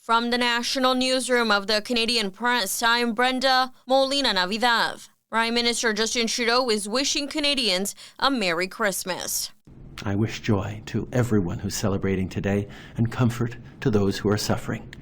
From the national newsroom of the Canadian Press, I'm Brenda Molina Navidad. Prime Minister Justin Trudeau is wishing Canadians a Merry Christmas. I wish joy to everyone who's celebrating today and comfort to those who are suffering.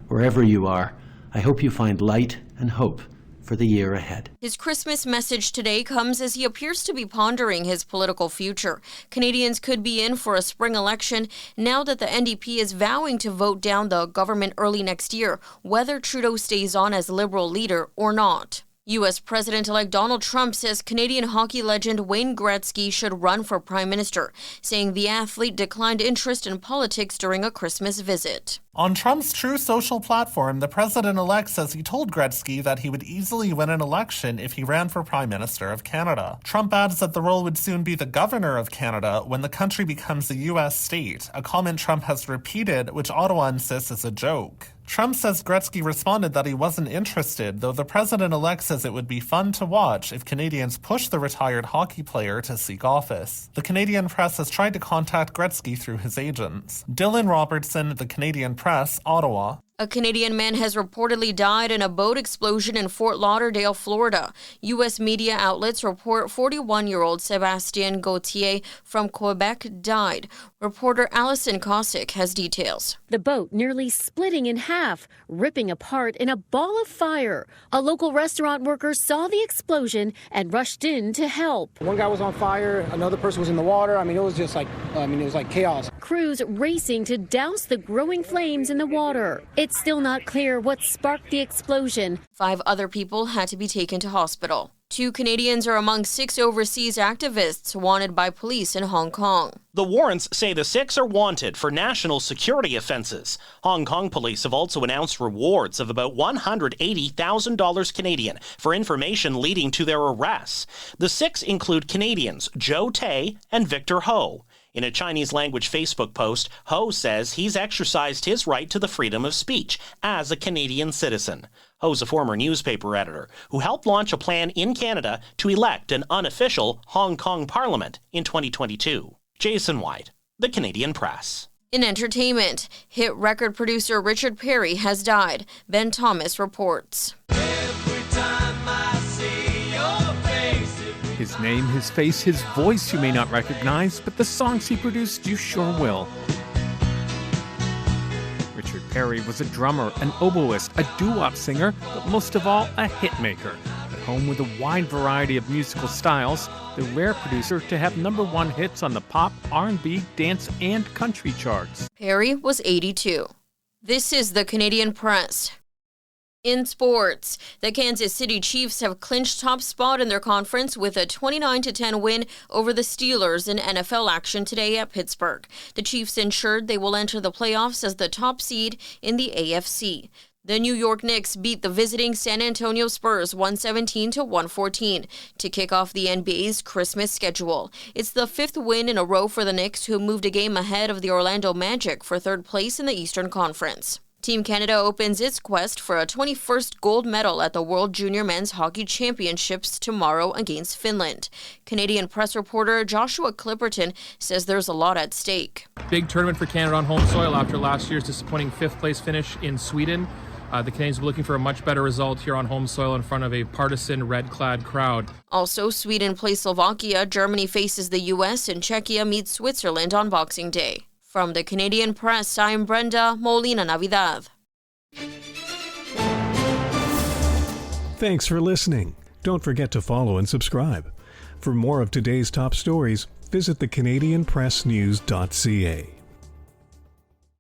Wherever you are, I hope you find light and hope for the year ahead. His Christmas message today comes as he appears to be pondering his political future. Canadians could be in for a spring election now that the NDP is vowing to vote down the government early next year, whether Trudeau stays on as Liberal leader or not. U.S. President-elect Donald Trump says Canadian hockey legend Wayne Gretzky should run for prime minister, saying the athlete declined interest in politics during a Christmas visit. On Trump's True Social platform, the president-elect says he told Gretzky that he would easily win an election if he ran for Prime Minister of Canada. Trump adds that the role would soon be the governor of Canada when the country becomes a U.S. state, a comment Trump has repeated, which Ottawa insists is a joke. Trump says Gretzky responded that he wasn't interested, though the president-elect says it would be fun to watch if Canadians push the retired hockey player to seek office. The Canadian Press has tried to contact Gretzky through his agents. Dylan Robertson, The Canadian Press, Ottawa. A Canadian man has reportedly died in a boat explosion in Fort Lauderdale, Florida. U.S. media outlets report 41-year-old Sébastien Gauthier from Quebec died. Reporter Allison Cossack has details. The boat nearly splitting in half, ripping apart in a ball of fire. A local restaurant worker saw the explosion and rushed in to help. One guy was on fire, another person was in the water. It was like chaos. Crews racing to douse the growing flames in the water. It's still not clear what sparked the explosion. 5 other people had to be taken to hospital. 2 Canadians are among 6 overseas activists wanted by police in Hong Kong. The warrants say the 6 are wanted for national security offenses. Hong Kong police have also announced rewards of about $180,000 Canadian for information leading to their arrests. The 6 include Canadians Joe Tay and Victor Ho. In a Chinese-language Facebook post, Ho says he's exercised his right to the freedom of speech as a Canadian citizen. Ho's a former newspaper editor who helped launch a plan in Canada to elect an unofficial Hong Kong parliament in 2022. Jason White, The Canadian Press. In entertainment, hit record producer Richard Perry has died. Ben Thomas reports. His name, his face, his voice you may not recognize, but the songs he produced you sure will. Richard Perry was a drummer, an oboist, a doo-wop singer, but most of all, a hit maker. At home with a wide variety of musical styles, the rare producer to have #1 hits on the pop, R&B, dance, and country charts. Perry was 82. This is the Canadian Press. In sports, the Kansas City Chiefs have clinched top spot in their conference with a 29-10 win over the Steelers in NFL action today at Pittsburgh. The Chiefs ensured they will enter the playoffs as the top seed in the AFC. The New York Knicks beat the visiting San Antonio Spurs 117-114 to kick off the NBA's Christmas schedule. It's the 5th win in a row for the Knicks, who moved a game ahead of the Orlando Magic for 3rd place in the Eastern Conference. Team Canada opens its quest for a 21st gold medal at the World Junior Men's Hockey Championships tomorrow against Finland. Canadian press reporter Joshua Clipperton says there's a lot at stake. Big tournament for Canada on home soil after last year's disappointing 5th place finish in Sweden. The Canadians will be looking for a much better result here on home soil in front of a partisan red-clad crowd. Also, Sweden plays Slovakia, Germany faces the U.S., and Czechia meets Switzerland on Boxing Day. From the Canadian Press, I'm Brenda Molina Navidad. Thanks for listening. Don't forget to follow and subscribe. For more of today's top stories, visit thecanadianpressnews.ca.